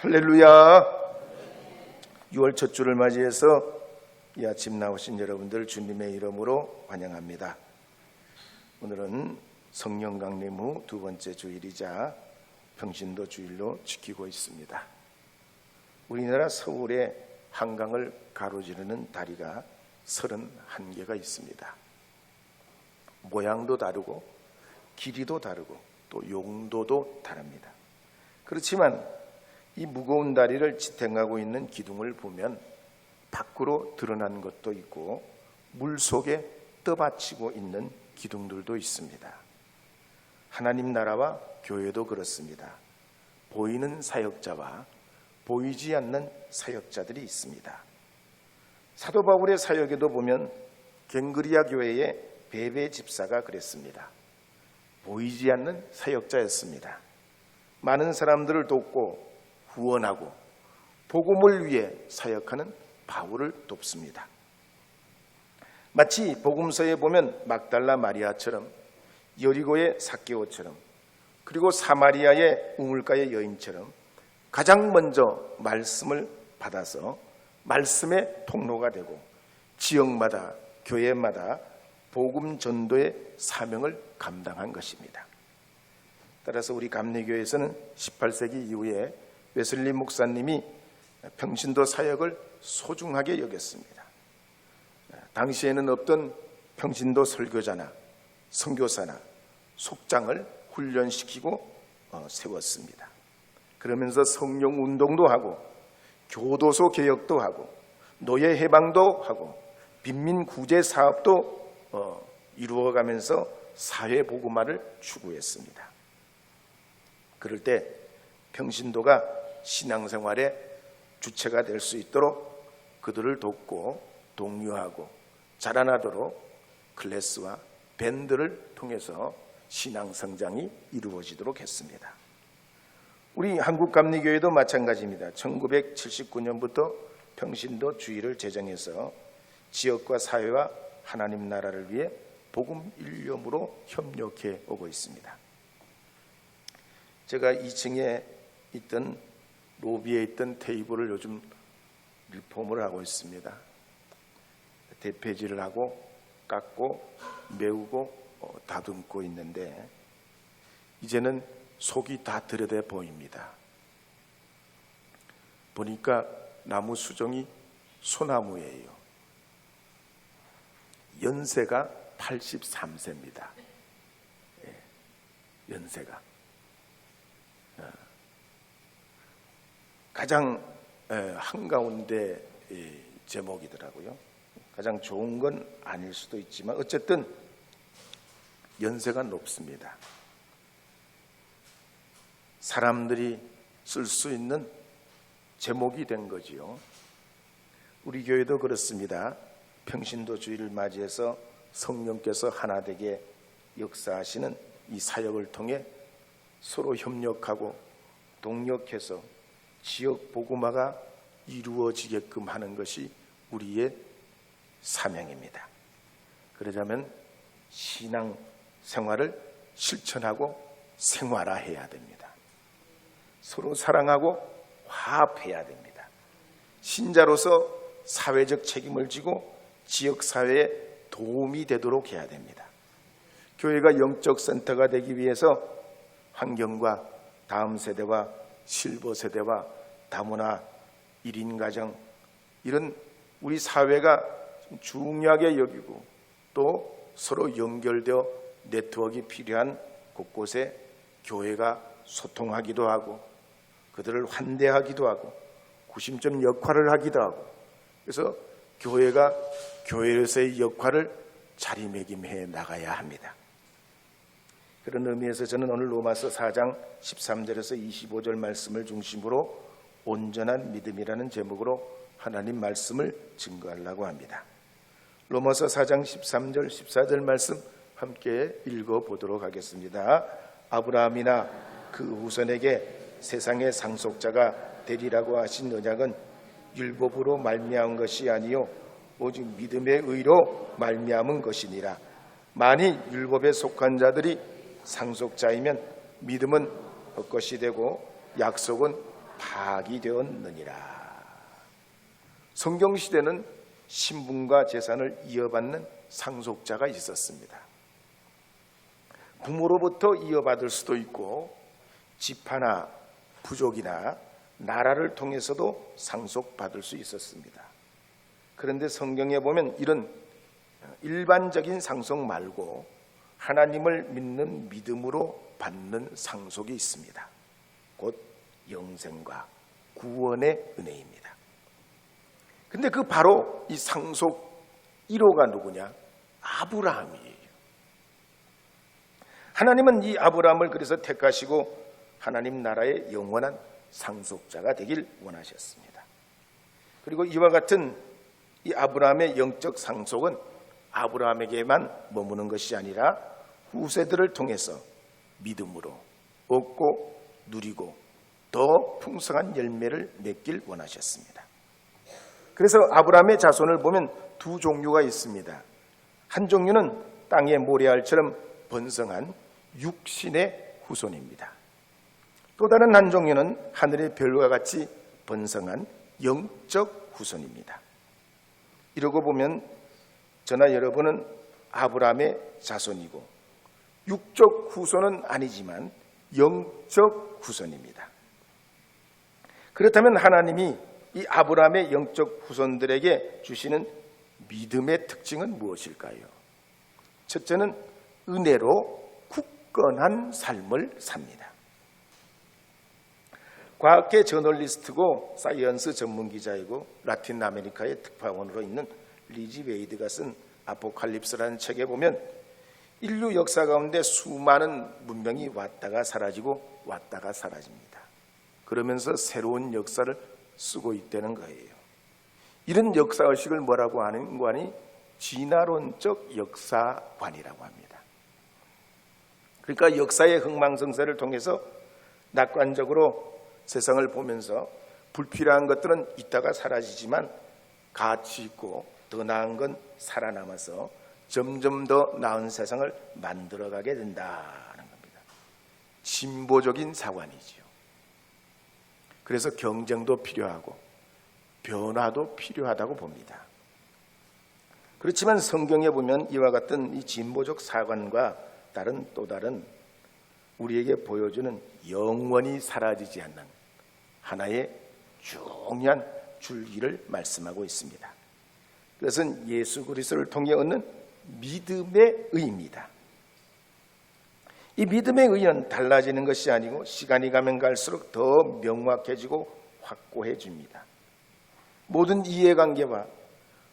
할렐루야. 6월 첫 주를 맞이해서 이 아침 나오신 여러분들 주님의 이름으로 환영합니다. 오늘은 성령 강림 후 두 번째 주일이자 평신도 주일로 지키고 있습니다. 우리나라 서울의 한강을 가로지르는 다리가 31개가 있습니다. 모양도 다르고 길이도 다르고 또 용도도 다릅니다. 그렇지만 이 무거운 다리를 지탱하고 있는 기둥을 보면 밖으로 드러난 것도 있고 물속에 떠받치고 있는 기둥들도 있습니다. 하나님 나라와 교회도 그렇습니다. 보이는 사역자와 보이지 않는 사역자들이 있습니다. 사도 바울의 사역에도 보면 갱그리아 교회의 베베 집사가 그랬습니다. 보이지 않는 사역자였습니다. 많은 사람들을 돕고 후원하고 복음을 위해 사역하는 바울을 돕습니다. 마치 복음서에 보면 막달라 마리아처럼 여리고의 삭개오처럼 그리고 사마리아의 우물가의 여인처럼 가장 먼저 말씀을 받아서 말씀의 통로가 되고 지역마다 교회마다 복음 전도의 사명을 감당한 것입니다. 따라서 우리 감리교회에서는 18세기 이후에 웨슬리 목사님이 평신도 사역을 소중하게 여겼습니다. 당시에는 없던 평신도 설교자나 선교사나 속장을 훈련시키고 세웠습니다. 그러면서 성령 운동도 하고 교도소 개혁도 하고 노예 해방도 하고 빈민 구제 사업도 이루어가면서 사회 복음화를 추구했습니다. 그럴 때 평신도가 신앙생활의 주체가 될 수 있도록 그들을 돕고 독려하고 자라나도록 클래스와 밴드를 통해서 신앙 성장이 이루어지도록 했습니다. 우리 한국감리교회도 마찬가지입니다. 1979년부터 평신도 주일을 제정해서 지역과 사회와 하나님 나라를 위해 복음 일념으로 협력해 오고 있습니다. 제가 2층에 있던 로비에 있던 테이블을 요즘 리폼을 하고 있습니다. 대패질을 하고 깎고 메우고 다듬고 있는데 이제는 속이 다 들여다 보입니다. 보니까 나무 수정이 소나무예요. 연세가 83세입니다. 연세가. 가장 한가운데 제목이더라고요. 가장 좋은 건 아닐 수도 있지만 어쨌든 연세가 높습니다. 사람들이 쓸 수 있는 제목이 된 거지요. 우리 교회도 그렇습니다. 평신도 주일을 맞이해서 성령께서 하나 되게 역사하시는 이 사역을 통해 서로 협력하고 동력해서 지역 복음화가 이루어지게끔 하는 것이 우리의 사명입니다. 그러자면 신앙 생활을 실천하고 생활화해야 됩니다. 서로 사랑하고 화합해야 됩니다. 신자로서 사회적 책임을 지고 지역사회에 도움이 되도록 해야 됩니다. 교회가 영적 센터가 되기 위해서 환경과 다음 세대와 실버 세대와 다문화 1인 가정 이런 우리 사회가 중요하게 여기고 또 서로 연결되어 네트워크가 필요한 곳곳에 교회가 소통하기도 하고 그들을 환대하기도 하고 구심점 역할을 하기도 하고 그래서 교회가 교회로서의 역할을 자리매김해 나가야 합니다. 그런 의미에서 저는 오늘 로마서 4장 13절에서 25절 말씀을 중심으로 온전한 믿음이라는 제목으로 하나님 말씀을 증거하려고 합니다. 로마서 4장 13절 14절 말씀 함께 읽어보도록 하겠습니다. 아브라함이나 그 후손에게 세상의 상속자가 되리라고 하신 언약은 율법으로 말미암은 것이 아니요 오직 믿음의 의로 말미암은 것이니라. 만일 율법에 속한 자들이 상속자이면 믿음은 헛것이 되고 약속은 파기되었느니라. 성경시대는 신분과 재산을 이어받는 상속자가 있었습니다. 부모로부터 이어받을 수도 있고 지파나 부족이나 나라를 통해서도 상속받을 수 있었습니다. 그런데 성경에 보면 이런 일반적인 상속 말고 하나님을 믿는 믿음으로 받는 상속이 있습니다. 곧 영생과 구원의 은혜입니다. 근데 그 바로 이 상속 1호가 누구냐? 아브라함이에요. 하나님은 이 아브라함을 그래서 택하시고 하나님 나라의 영원한 상속자가 되길 원하셨습니다. 그리고 이와 같은 이 아브라함의 영적 상속은 아브라함에게만 머무는 것이 아니라 후세들을 통해서 믿음으로 얻고 누리고 더 풍성한 열매를 맺길 원하셨습니다. 그래서 아브라함의 자손을 보면 두 종류가 있습니다. 한 종류는 땅의 모래알처럼 번성한 육신의 후손입니다. 또 다른 한 종류는 하늘의 별과 같이 번성한 영적 후손입니다. 이러고 보면 저나 여러분은 아브라함의 자손이고 육적 후손은 아니지만 영적 후손입니다. 그렇다면 하나님이 이 아브라함의 영적 후손들에게 주시는 믿음의 특징은 무엇일까요? 첫째는 은혜로 굳건한 삶을 삽니다. 과학계 저널리스트고 사이언스 전문기자이고 라틴 아메리카의 특파원으로 있는 리지 웨이드가 쓴 아포칼립스라는 책에 보면 인류 역사 가운데 수많은 문명이 왔다가 사라지고 왔다가 사라집니다. 그러면서 새로운 역사를 쓰고 있다는 거예요. 이런 역사의식을 뭐라고 하는 거니? 진화론적 역사관이라고 합니다. 그러니까 역사의 흥망성쇠를 통해서 낙관적으로 세상을 보면서 불필요한 것들은 있다가 사라지지만 가치 있고 더 나은 건 살아남아서 점점 더 나은 세상을 만들어가게 된다는 겁니다. 진보적인 사관이지요. 그래서 경쟁도 필요하고 변화도 필요하다고 봅니다. 그렇지만 성경에 보면 이와 같은 이 진보적 사관과 또 다른 우리에게 보여주는 영원히 사라지지 않는 하나의 중요한 줄기를 말씀하고 있습니다. 그것은 예수 그리스도를 통해 얻는 믿음의 의입니다. 이 믿음의 의는 달라지는 것이 아니고 시간이 가면 갈수록 더 명확해지고 확고해집니다. 모든 이해관계와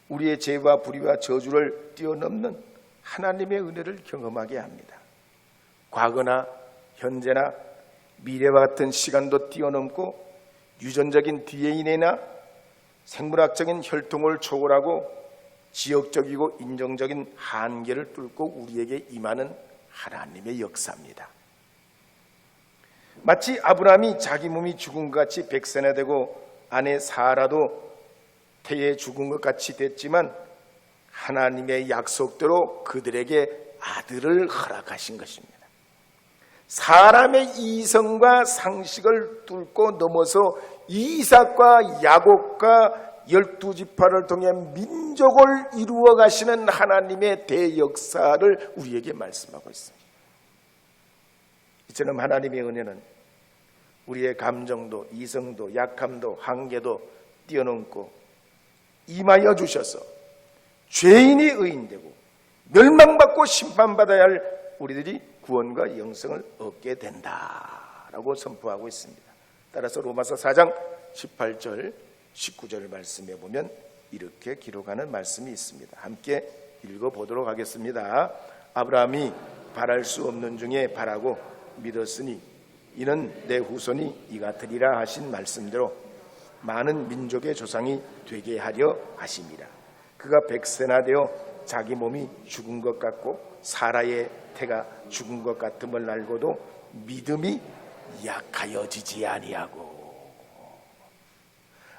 우리의 죄와 불의와 저주를 뛰어넘는 하나님의 은혜를 경험하게 합니다. 과거나 현재나 미래와 같은 시간도 뛰어넘고 유전적인 DNA나 생물학적인 혈통을 초월하고 지역적이고 인종적인 한계를 뚫고 우리에게 임하는 하나님의 역사입니다. 마치 아브라함이 자기 몸이 죽은 것 같이 백세나되고 아내 사라도 태에 죽은 것 같이 됐지만 하나님의 약속대로 그들에게 아들을 허락하신 것입니다. 사람의 이성과 상식을 뚫고 넘어서 이삭과 야곱과 12지파를 통해 민족을 이루어 가시는 하나님의 대역사를 우리에게 말씀하고 있습니다. 이처럼 하나님의 은혜는 우리의 감정도 이성도 약함도 한계도 뛰어넘고 임하여 주셔서 죄인이 의인되고 멸망받고 심판받아야 할 우리들이 구원과 영생을 얻게 된다라고 선포하고 있습니다. 따라서 로마서 4장 18절 19절 말씀에 보면 이렇게 기록하는 말씀이 있습니다. 함께 읽어보도록 하겠습니다. 아브라함이 바랄 수 없는 중에 바라고 믿었으니 이는 내 후손이 이가 되리라 하신 말씀대로 많은 민족의 조상이 되게 하려 하심이라. 그가 백세나 되어 자기 몸이 죽은 것 같고 사라의 태가 죽은 것 같음을 알고도 믿음이 약하여지지 아니하고.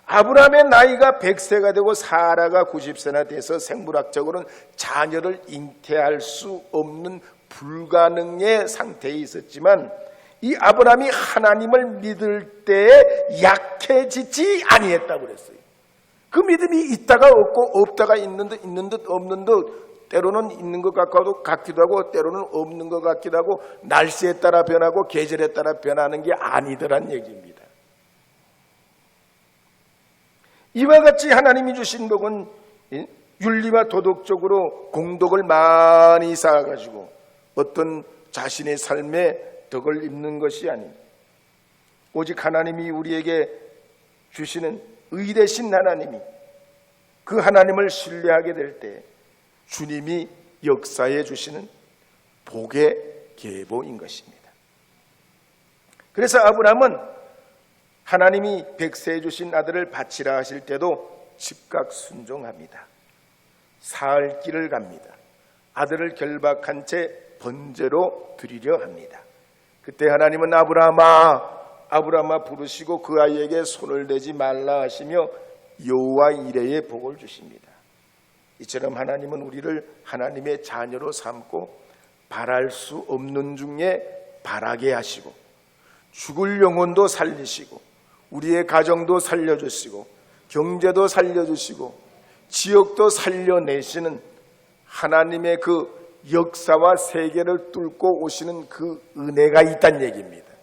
아브라함의 나이가 100세가 되고 사라가 90세나 돼서 생물학적으로는 자녀를 잉태할 수 없는 불가능의 상태에 있었지만 이 아브라함이 하나님을 믿을 때에 약해지지 아니했다고 그랬어요. 그 믿음이 있다가 없고 없다가 있는 듯 없는 듯, 때로는 있는 것 같기도 하고 때로는 없는 것 같기도 하고, 날씨에 따라 변하고 계절에 따라 변하는 게 아니더란 얘기입니다. 이와 같이 하나님이 주신 복은 윤리와 도덕적으로 공덕을 많이 쌓아가지고 어떤 자신의 삶에 덕을 입는 것이 아닙니다. 오직 하나님이 우리에게 주시는 의되신 하나님이, 그 하나님을 신뢰하게 될 때 주님이 역사해 주시는 복의 계보인 것입니다. 그래서 아브라함은 하나님이 백세해 주신 아들을 바치라 하실 때도 즉각 순종합니다. 사흘 길을 갑니다. 아들을 결박한 채 번제로 드리려 합니다. 그때 하나님은 아브라함아 부르시고 그 아이에게 손을 대지 말라 하시며 여호와 이레의 복을 주십니다. 이처럼 하나님은 우리를 하나님의 자녀로 삼고 바랄 수 없는 중에 바라게 하시고, 죽을 영혼도 살리시고, 우리의 가정도 살려주시고, 경제도 살려주시고, 지역도 살려내시는 하나님의 그 역사와 세계를 뚫고 오시는 그 은혜가 있다는 얘기입니다.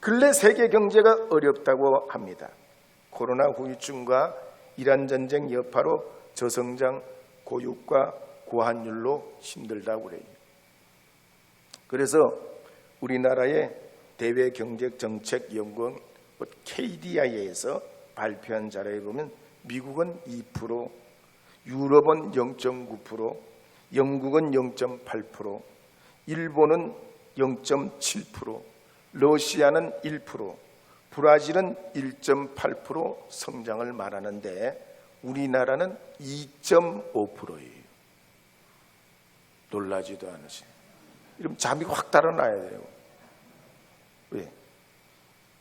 근래 세계 경제가 어렵다고 합니다. 코로나 후유증과 이란 전쟁 여파로 저성장, 고육과 고환율로 힘들다고 그래요. 그래서 우리나라의 대외경제정책연구원 KDI에서 발표한 자료에 보면 미국은 2%, 유럽은 0.9%, 영국은 0.8%, 일본은 0.7%, 러시아는 1%, 브라질은 1.8% 성장을 말하는데 우리나라는 2.5%예요. 놀라지도 않으시네. 이러면 잠이 확 달아나야 돼요. 왜?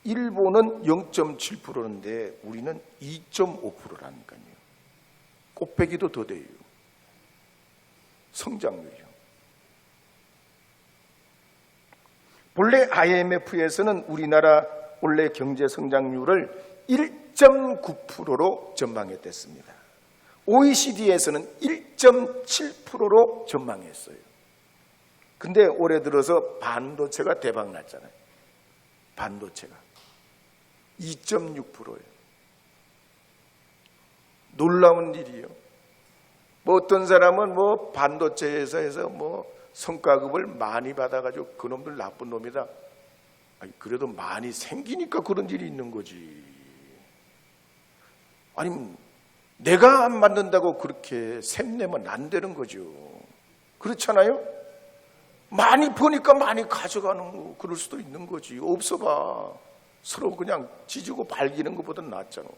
일본은 0.7%인데 우리는 2.5%라니까요. 곱빼기도 더 돼요. 성장률이요. 본래 IMF에서는 우리나라 원래 경제 성장률을 1.9%로 전망했댔습니다. OECD에서는 1.7%로 전망했어요. 근데 올해 들어서 반도체가 대박 났잖아요. 반도체가 2.6%예요. 놀라운 일이에요. 뭐 어떤 사람은 뭐 반도체 회사에서 뭐 성과급을 많이 받아가지고 그놈들 나쁜 놈이다. 아니, 그래도 많이 생기니까 그런 일이 있는 거지. 아니, 내가 안 만든다고 그렇게 샘내면 안 되는 거죠. 그렇잖아요? 많이 버니까 많이 가져가는 거, 그럴 수도 있는 거지. 없어봐. 서로 그냥 지지고 발기는 것보다 낫잖아.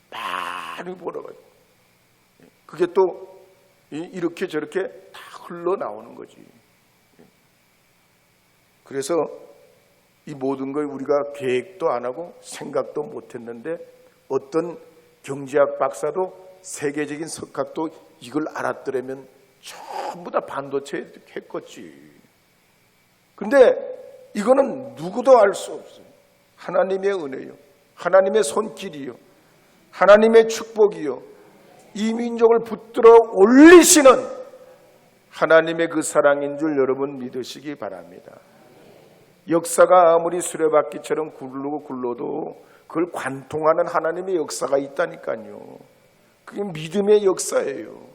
많이 벌어가지고. 그게 또 이렇게 저렇게 다 흘러나오는 거지. 그래서 이 모든 걸 우리가 계획도 안 하고 생각도 못 했는데 어떤 경제학 박사도 세계적인 석학도 이걸 알았더라면 전부 다 반도체 했겠지. 근데 이거는 누구도 알 수 없어요. 하나님의 은혜요, 하나님의 손길이요, 하나님의 축복이요, 이 민족을 붙들어 올리시는 하나님의 그 사랑인 줄 여러분 믿으시기 바랍니다. 역사가 아무리 수레바퀴처럼 굴러도 그걸 관통하는 하나님의 역사가 있다니까요. 그게 믿음의 역사예요.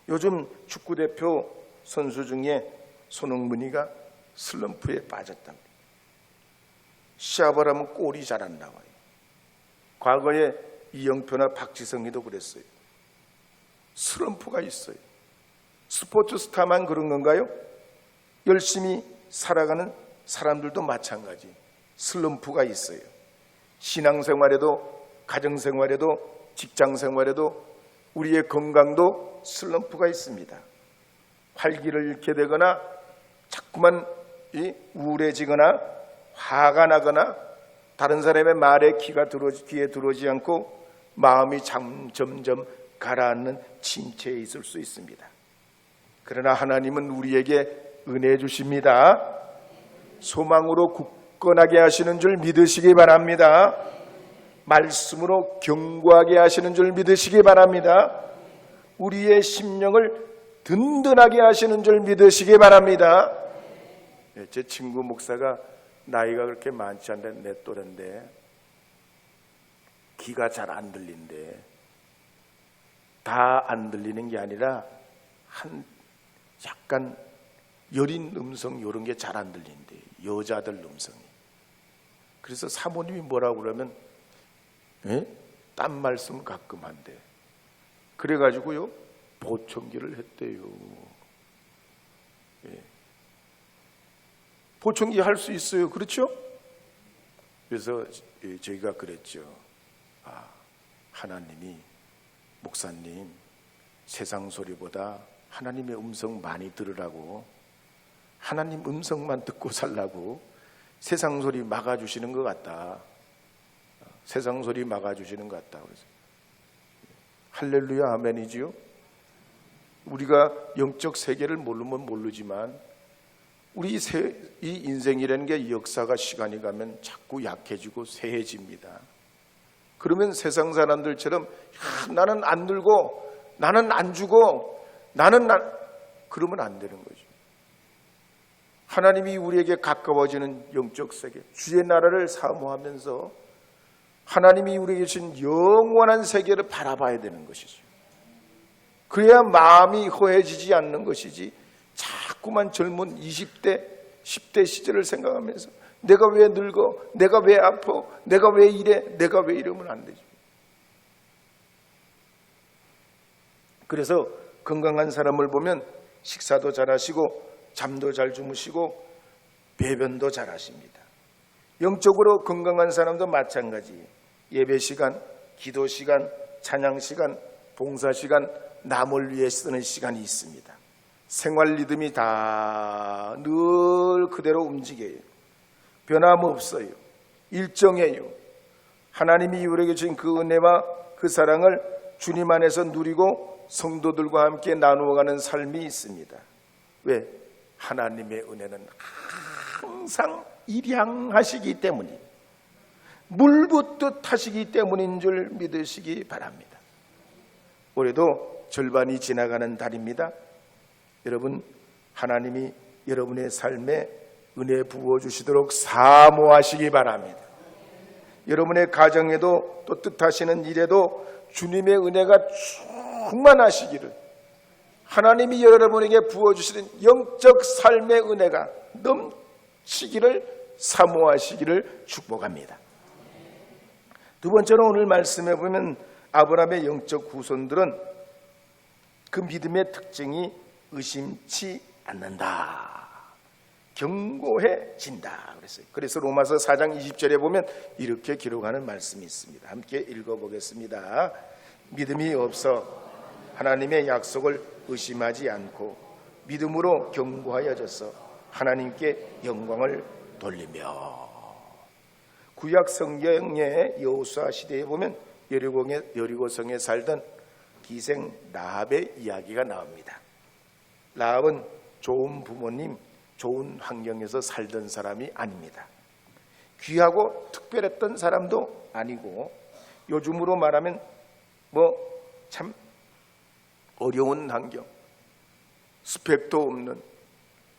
요즘 축구대표 선수 중에 손흥민이가 슬럼프에 빠졌답니다. 시합을 하면 골이 잘 안 나와요. 과거에 이영표나 박지성이도 그랬어요. 슬럼프가 있어요. 스포츠 스타만 그런 건가요? 열심히 살아가는 사람들도 마찬가지. 슬럼프가 있어요. 신앙생활에도, 가정생활에도, 직장생활에도, 우리의 건강도 슬럼프가 있습니다. 활기를 잃게 되거나 자꾸만 우울해지거나 화가 나거나 다른 사람의 말에 귀에 들어오지 않고 마음이 점점 가라앉는 침체에 있을 수 있습니다. 그러나 하나님은 우리에게 은혜 주십니다. 소망으로 굳건하게 하시는 줄 믿으시기 바랍니다. 말씀으로 견고하게 하시는 줄 믿으시기 바랍니다. 우리의 심령을 든든하게 하시는 줄 믿으시기 바랍니다. 제 친구 목사가 나이가 그렇게 많지 않은 내 또래인데 귀가 잘 안 들린대. 다 안 들리는 게 아니라 한 약간 여린 음성 이런 게 잘 안 들린대. 여자들 음성이. 그래서 사모님이 뭐라고 그러면 딴 말씀 가끔 한대. 그래가지고요 보청기를 했대요. 보청기 할 수 있어요. 그렇죠? 그래서 저희가 그랬죠. 하나님이 목사님 세상 소리보다 하나님의 음성 많이 들으라고, 하나님 음성만 듣고 살라고 세상 소리 막아주시는 것 같다. 세상 소리 막아주시는 것 같다. 그래서 할렐루야 아멘이지요. 우리가 영적 세계를 모르면 모르지만 우리 이 인생이라는 게 역사가 시간이 가면 자꾸 약해지고 쇠해집니다. 그러면 세상 사람들처럼 나는 안 들고 나는 안 주고 그러면 안 되는 거죠. 하나님이 우리에게 가까워지는 영적 세계, 주의 나라를 사모하면서 하나님이 우리에게 주신 영원한 세계를 바라봐야 되는 것이죠. 그래야 마음이 허해지지 않는 것이지 자꾸만 젊은 20대, 10대 시절을 생각하면서 내가 왜 늙어? 내가 왜 아파? 내가 왜 이래? 내가 왜 이러면 안 되죠. 그래서 건강한 사람을 보면 식사도 잘하시고 잠도 잘 주무시고 배변도 잘하십니다. 영적으로 건강한 사람도 마찬가지. 예배 시간, 기도 시간, 찬양 시간, 봉사 시간, 남을 위해 쓰는 시간이 있습니다. 생활 리듬이 다 늘 그대로 움직여요. 변함없어요. 일정해요. 하나님이 우리에게 주신 그 은혜와 그 사랑을 주님 안에서 누리고 성도들과 함께 나누어가는 삶이 있습니다. 왜? 하나님의 은혜는 항상 일양하시기 때문이에요. 물 붓듯 하시기 때문인 줄 믿으시기 바랍니다. 올해도 절반이 지나가는 달입니다. 여러분, 하나님이 여러분의 삶에 은혜 부어주시도록 사모하시기 바랍니다. 여러분의 가정에도 또 뜻하시는 일에도 주님의 은혜가 충만하시기를, 하나님이 여러분에게 부어주시는 영적 삶의 은혜가 넘치기를 사모하시기를 축복합니다. 두 번째로 오늘 말씀해 보면 아브라함의 영적 후손들은 그 믿음의 특징이 의심치 않는다. 견고해진다 그랬어요. 그래서 로마서 4장 20절에 보면 이렇게 기록하는 말씀이 있습니다. 함께 읽어보겠습니다. 믿음이 없어 하나님의 약속을 의심하지 않고 믿음으로 견고하여져서 하나님께 영광을 돌리며. 구약 성경의 여호수아 시대에 보면 여리고성에 살던 기생 라합의 이야기가 나옵니다. 라합은 좋은 부모님, 좋은 환경에서 살던 사람이 아닙니다. 귀하고 특별했던 사람도 아니고 요즘으로 말하면 참 어려운 환경, 스펙도 없는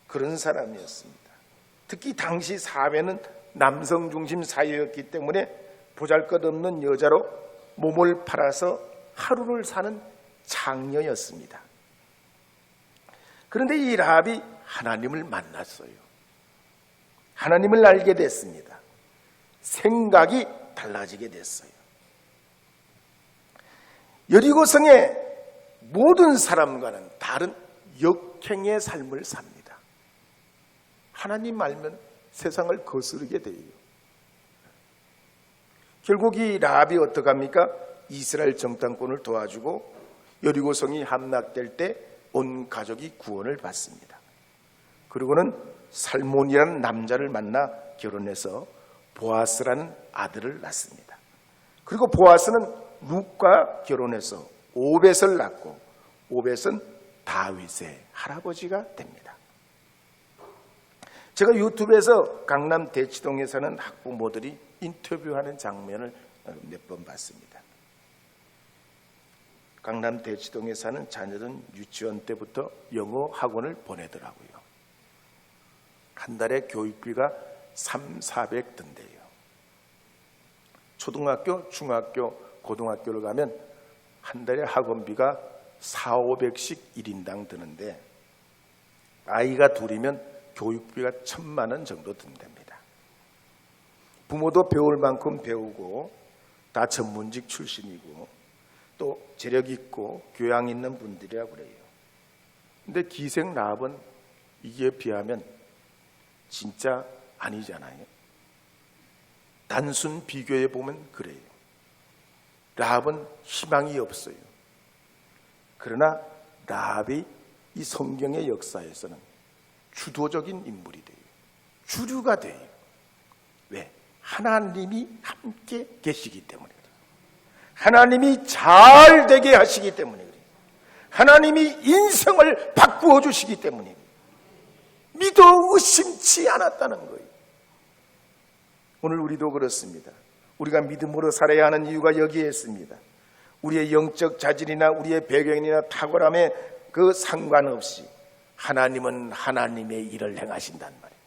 그런 사람이었습니다. 특히 당시 사회는 남성 중심 사회였기 때문에 보잘것없는 여자로 몸을 팔아서 하루를 사는 장녀였습니다. 그런데 이 라합이 하나님을 만났어요. 하나님을 알게 됐습니다. 생각이 달라지게 됐어요. 여리고성의 모든 사람과는 다른 역행의 삶을 삽니다. 하나님 알면 세상을 거스르게 돼요. 결국 이 라합이 어떡합니까? 이스라엘 정탐꾼을 도와주고 여리고성이 함락될 때 온 가족이 구원을 받습니다. 그리고는 살몬이라는 남자를 만나 결혼해서 보아스라는 아들을 낳습니다. 그리고 보아스는 룻과 결혼해서 오벳을 낳고 오벳은 다윗의 할아버지가 됩니다. 제가 유튜브에서 강남 대치동에 사는 학부모들이 인터뷰하는 장면을 몇 번 봤습니다. 강남 대치동에 사는 자녀들은 유치원 때부터 영어 학원을 보내더라고요. 한 달에 교육비가 300~400 든대요. 초등학교, 중학교, 고등학교를 가면 한 달에 학원비가 400~500씩 1인당 드는데 아이가 둘이면 교육비가 1000만 원 정도 든답니다. 부모도 배울 만큼 배우고 다 전문직 출신이고 또 재력 있고 교양 있는 분들이라고 그래요. 근데 기생라합은 이기에 비하면 진짜 아니잖아요. 단순 비교해 보면 그래요. 라합은 희망이 없어요. 그러나 라합이 이 성경의 역사에서는 주도적인 인물이 돼요. 주류가 돼요. 왜? 하나님이 함께 계시기 때문에 그래요. 하나님이 잘 되게 하시기 때문에 그래요. 하나님이 인생을 바꾸어 주시기 때문에 믿어 의심치 않았다는 거예요. 오늘 우리도 그렇습니다. 우리가 믿음으로 살아야 하는 이유가 여기에 있습니다. 우리의 영적 자질이나 우리의 배경이나 탁월함에 그 상관없이 하나님은 하나님의 일을 행하신단 말이에요.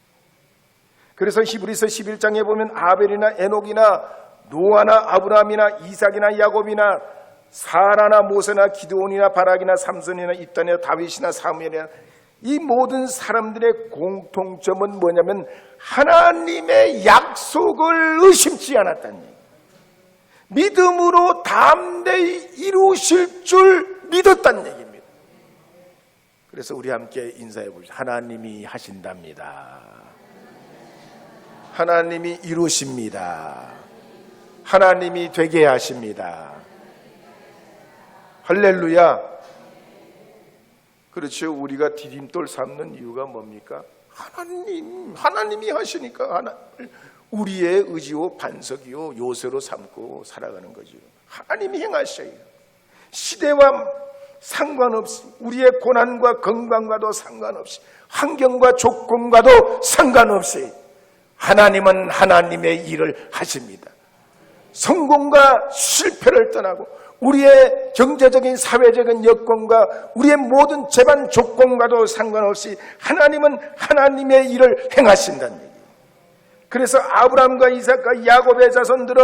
그래서 히브리서 11장에 보면 아벨이나 에녹이나 노아나 아브라함이나 이삭이나 야곱이나 사라나 모세나 기드온이나 바락이나 삼손이나 입단이나 다윗이나 사무엘이나 이 모든 사람들의 공통점은 뭐냐면 하나님의 약속을 의심치 않았다는 얘기예요. 믿음으로 담대히 이루실 줄 믿었다는 얘기입니다. 그래서 우리 함께 인사해 보시죠. 하나님이 하신답니다. 하나님이 이루십니다. 하나님이 되게 하십니다. 할렐루야. 그렇죠. 우리가 디딤돌 삼는 이유가 뭡니까? 하나님이 하시니까 우리의 의지요 반석이요 요새로 삼고 살아가는 거죠. 하나님이 행하셔요. 시대와 상관없이 우리의 고난과 건강과도 상관없이 환경과 조건과도 상관없이 하나님은 하나님의 일을 하십니다. 성공과 실패를 떠나고 우리의 경제적인 사회적인 여건과 우리의 모든 재반 조건과도 상관없이 하나님은 하나님의 일을 행하신다는 얘기예요. 그래서 아브라함과 이삭과 야곱의 자손들은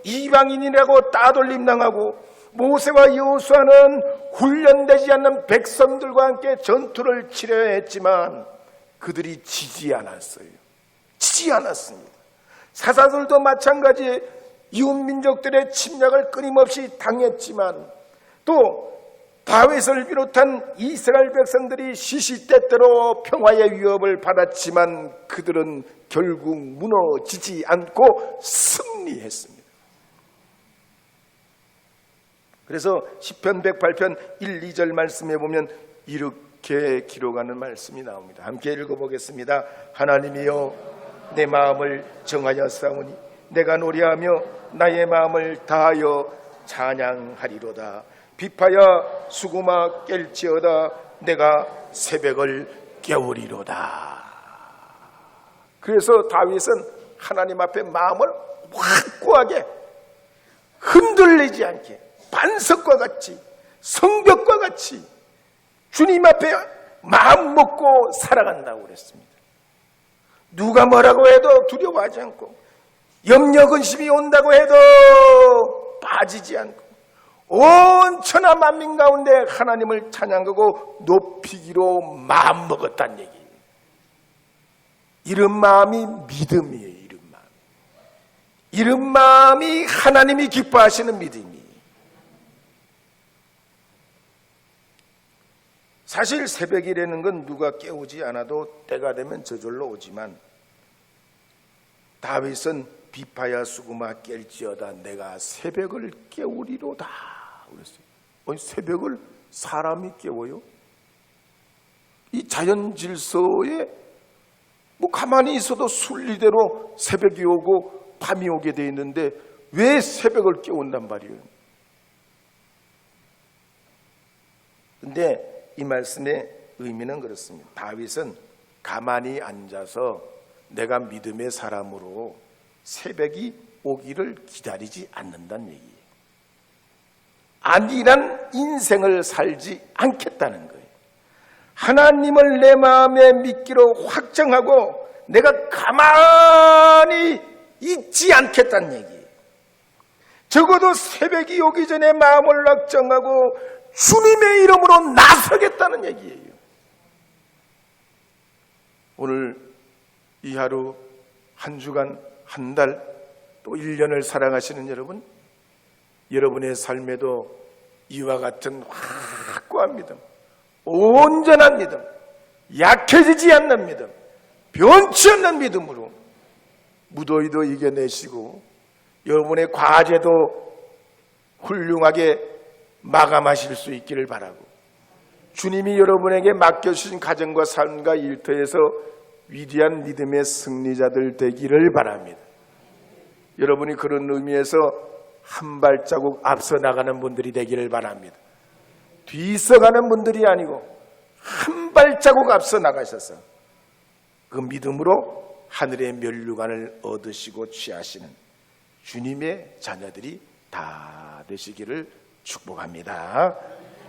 이방인이라고 따돌림 당하고 모세와 여호수아는 훈련되지 않는 백성들과 함께 전투를 치러야 했지만 그들이 지지 않았어요. 지지 않았습니다. 사사들도 마찬가지에 이웃민족들의 침략을 끊임없이 당했지만 또 다윗을 비롯한 이스라엘 백성들이 시시때때로 평화의 위협을 받았지만 그들은 결국 무너지지 않고 승리했습니다. 그래서 시편 108편 1, 2절 말씀에 보면 이렇게 기록하는 말씀이 나옵니다. 함께 읽어보겠습니다. 하나님이여 내 마음을 정하여 싸우니 내가 노래하며 나의 마음을 다하여 찬양하리로다. 비파야 수구마 깰지어다 내가 새벽을 깨우리로다. 그래서 다윗은 하나님 앞에 마음을 확고하게 흔들리지 않게 반석과 같이 성벽과 같이 주님 앞에 마음 먹고 살아간다고 그랬습니다. 누가 뭐라고 해도 두려워하지 않고 염려 근심이 온다고 해도 빠지지 않고 온 천하 만민 가운데 하나님을 찬양하고 높이기로 마음먹었다는 얘기예요. 이런 마음이 믿음이에요. 이런 마음이 하나님이 기뻐하시는 믿음이에요. 사실 새벽이라는 건 누가 깨우지 않아도 때가 되면 저절로 오지만 다윗은 비파야 수구마 깰지어다 내가 새벽을 깨우리로다 그랬어요. 아니, 새벽을 사람이 깨워요? 이 자연 질서에 뭐 가만히 있어도 순리대로 새벽이 오고 밤이 오게 돼 있는데 왜 새벽을 깨운단 말이에요? 근데 이 말씀의 의미는 그렇습니다. 다윗은 가만히 앉아서 내가 믿음의 사람으로 새벽이 오기를 기다리지 않는다는 얘기예요. 안일한 인생을 살지 않겠다는 거예요. 하나님을 내 마음에 믿기로 확정하고 내가 가만히 있지 않겠다는 얘기예요. 적어도 새벽이 오기 전에 마음을 확정하고 주님의 이름으로 나서겠다는 얘기예요. 오늘 이 하루, 한 주간, 한 달, 또 1년을 살아가시는 여러분, 여러분의 삶에도 이와 같은 확고한 믿음, 온전한 믿음, 약해지지 않는 믿음, 변치 않는 믿음으로 무더위도 이겨내시고 여러분의 과제도 훌륭하게 마감하실 수 있기를 바라고, 주님이 여러분에게 맡겨주신 가정과 삶과 일터에서 위대한 믿음의 승리자들 되기를 바랍니다. 여러분이 그런 의미에서 한 발자국 앞서 나가는 분들이 되기를 바랍니다. 뒤서가는 분들이 아니고 한 발자국 앞서 나가셔서 그 믿음으로 하늘의 면류관을 얻으시고 취하시는 주님의 자녀들이 다 되시기를 축복합니다.